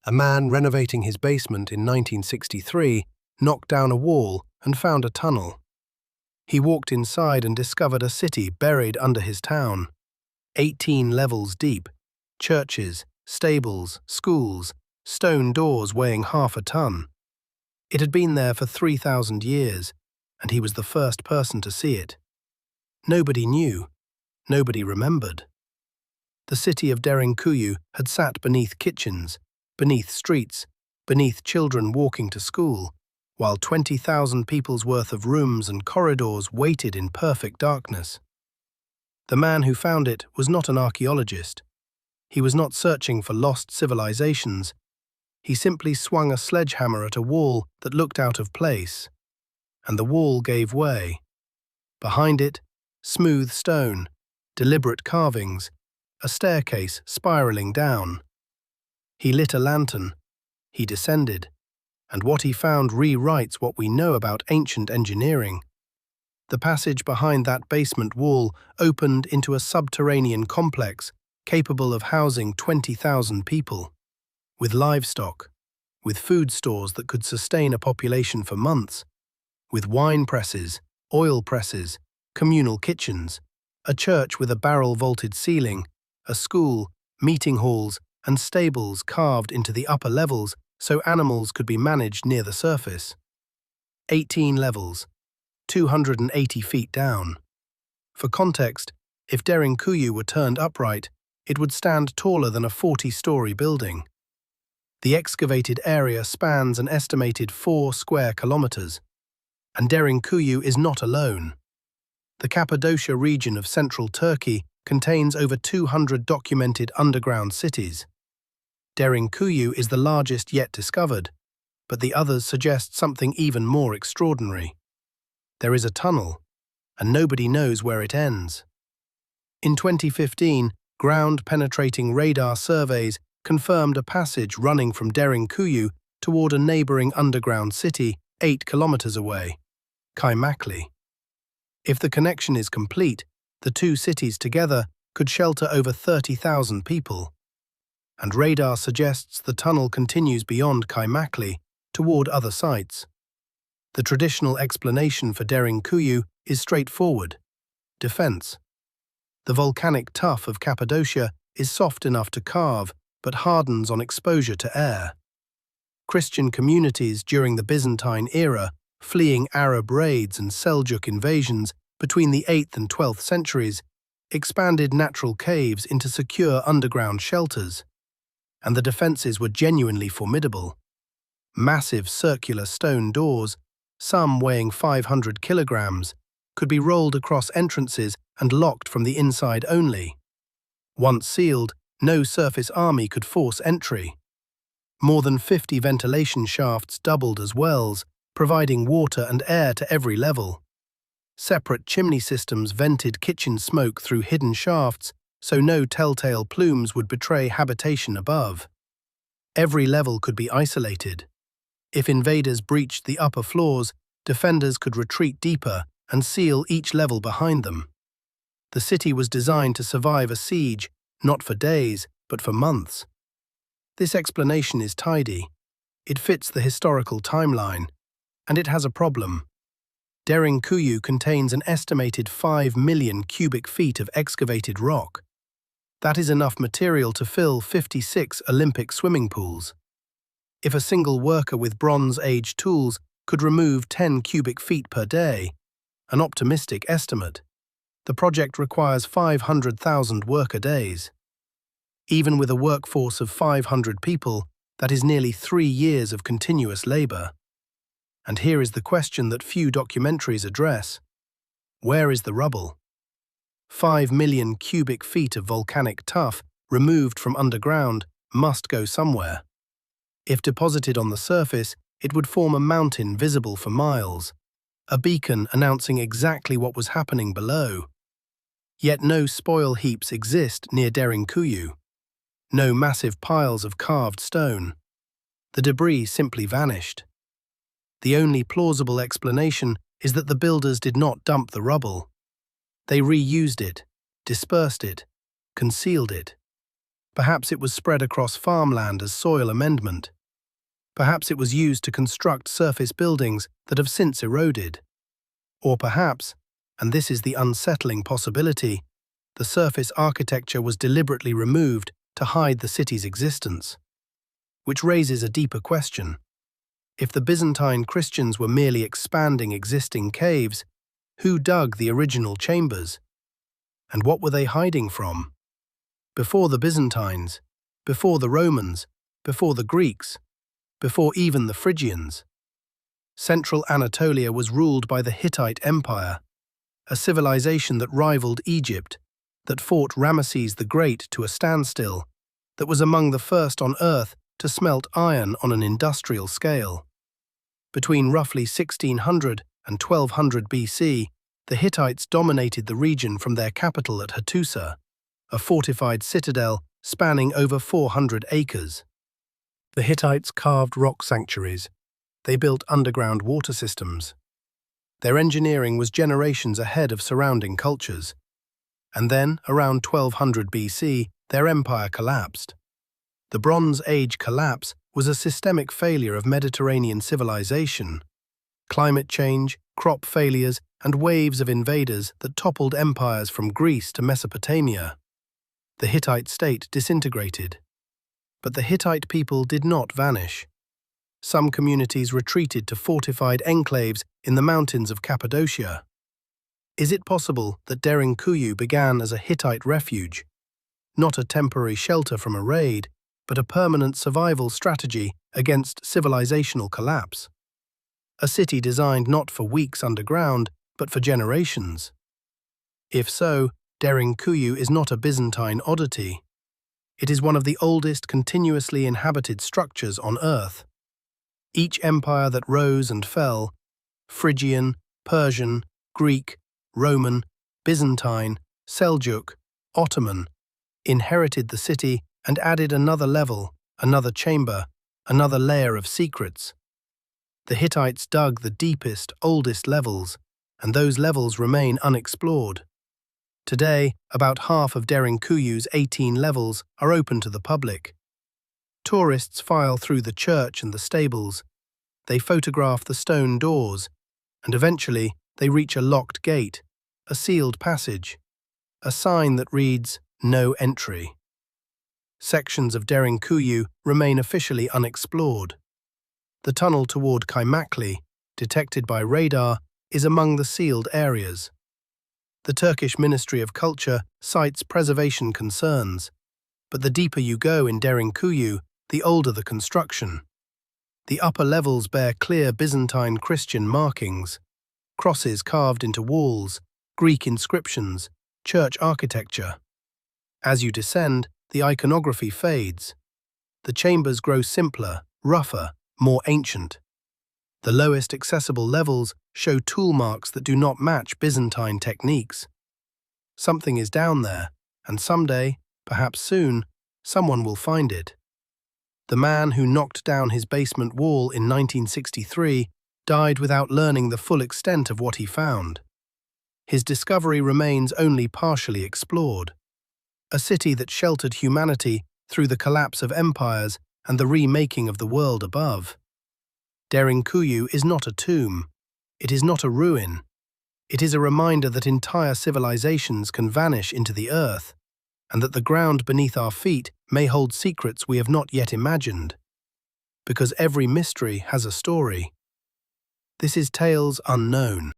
A man renovating his basement in 1963 knocked down a wall and found a tunnel. He walked inside and discovered a city buried under his town. 18 levels deep, churches, stables, schools, stone doors weighing half a ton. It had been there for 3,000 years, and he was the first person to see it. Nobody knew, nobody remembered. The city of Derinkuyu had sat beneath kitchens, beneath streets, beneath children walking to school, while 20,000 people's worth of rooms and corridors waited in perfect darkness. The man who found it was not an archaeologist. He was not searching for lost civilizations. He simply swung a sledgehammer at a wall that looked out of place, and the wall gave way. Behind it, smooth stone, deliberate carvings, a staircase spiraling down. He lit a lantern. He descended, and what he found rewrites what we know about ancient engineering. The passage behind that basement wall opened into a subterranean complex capable of housing 20,000 people, with livestock, with food stores that could sustain a population for months, with wine presses, oil presses, communal kitchens, a church with a barrel-vaulted ceiling, a school, meeting halls, and stables carved into the upper levels so animals could be managed near the surface. 18 levels, 280 feet down. For context, if Derinkuyu were turned upright, it would stand taller than a 40-story building. The excavated area spans an estimated 4 square kilometers, and Derinkuyu is not alone. The Cappadocia region of central Turkey contains over 200 documented underground cities. Derinkuyu is the largest yet discovered, but the others suggest something even more extraordinary. There is a tunnel, and nobody knows where it ends. In 2015, ground-penetrating radar surveys confirmed a passage running from Derinkuyu toward a neighboring underground city 8 kilometers away, Kaymakli. If the connection is complete, the two cities together could shelter over 30,000 people. And radar suggests the tunnel continues beyond Kaymakli toward other sites. The traditional explanation for Derinkuyu is straightforward: defense. The volcanic tuff of Cappadocia is soft enough to carve, but hardens on exposure to air. Christian communities during the Byzantine era, fleeing Arab raids and Seljuk invasions between the 8th and 12th centuries, expanded natural caves into secure underground shelters, and the defenses were genuinely formidable. Massive circular stone doors, some weighing 500 kilograms, could be rolled across entrances and locked from the inside only. Once sealed, no surface army could force entry. More than 50 ventilation shafts doubled as wells, providing water and air to every level. Separate chimney systems vented kitchen smoke through hidden shafts, so no telltale plumes would betray habitation above. Every level could be isolated. If invaders breached the upper floors, defenders could retreat deeper and seal each level behind them. The city was designed to survive a siege, not for days, but for months. This explanation is tidy. It fits the historical timeline, and it has a problem. Derinkuyu contains an estimated 5 million cubic feet of excavated rock. That is enough material to fill 56 Olympic swimming pools. If a single worker with Bronze Age tools could remove 10 cubic feet per day, an optimistic estimate, the project requires 500,000 worker days. Even with a workforce of 500 people, that is nearly 3 years of continuous labor. And here is the question that few documentaries address: where is the rubble? 5 million cubic feet of volcanic tuff removed from underground must go somewhere. If deposited on the surface, it would form a mountain visible for miles, a beacon announcing exactly what was happening below. Yet no spoil heaps exist near Derinkuyu. No massive piles of carved stone. The debris simply vanished. The only plausible explanation is that the builders did not dump the rubble. They reused it, dispersed it, concealed it. Perhaps it was spread across farmland as soil amendment. Perhaps it was used to construct surface buildings that have since eroded. Or perhaps, and this is the unsettling possibility, the surface architecture was deliberately removed to hide the city's existence. Which raises a deeper question. If the Byzantine Christians were merely expanding existing caves, who dug the original chambers? And what were they hiding from? Before the Byzantines, before the Romans, before the Greeks, before even the Phrygians, central Anatolia was ruled by the Hittite Empire, a civilization that rivaled Egypt, that fought Ramesses the Great to a standstill, that was among the first on earth to smelt iron on an industrial scale. Between roughly 1600 and 1200 BC, the Hittites dominated the region from their capital at Hattusa, a fortified citadel spanning over 400 acres. The Hittites carved rock sanctuaries. They built underground water systems. Their engineering was generations ahead of surrounding cultures. And then, around 1200 BC, their empire collapsed. The Bronze Age collapse was a systemic failure of Mediterranean civilization. Climate change, crop failures, and waves of invaders that toppled empires from Greece to Mesopotamia. The Hittite state disintegrated. But the Hittite people did not vanish. Some communities retreated to fortified enclaves in the mountains of Cappadocia. Is it possible that Derinkuyu began as a Hittite refuge, not a temporary shelter from a raid, but a permanent survival strategy against civilizational collapse? A city designed not for weeks underground, but for generations. If so, Derinkuyu is not a Byzantine oddity. It is one of the oldest continuously inhabited structures on Earth. Each empire that rose and fell, Phrygian, Persian, Greek, Roman, Byzantine, Seljuk, Ottoman, inherited the city and added another level, another chamber, another layer of secrets. The Hittites dug the deepest, oldest levels, and those levels remain unexplored. Today, about half of Derinkuyu's 18 levels are open to the public. Tourists file through the church and the stables. They photograph the stone doors, and eventually they reach a locked gate, a sealed passage, a sign that reads, "No entry." Sections of Derinkuyu remain officially unexplored. The tunnel toward Kaymakli, detected by radar, is among the sealed areas. The Turkish Ministry of Culture cites preservation concerns, but the deeper you go in Derinkuyu, the older the construction. The upper levels bear clear Byzantine Christian markings, crosses carved into walls, Greek inscriptions, church architecture. As you descend, the iconography fades. The chambers grow simpler, rougher, more ancient. The lowest accessible levels show tool marks that do not match Byzantine techniques. Something is down there, and someday, perhaps soon, someone will find it. The man who knocked down his basement wall in 1963 died without learning the full extent of what he found. His discovery remains only partially explored. A city that sheltered humanity through the collapse of empires and the remaking of the world above. Derinkuyu is not a tomb. It is not a ruin. It is a reminder that entire civilizations can vanish into the earth, and that the ground beneath our feet may hold secrets we have not yet imagined. Because every mystery has a story. This is Tales Unknown.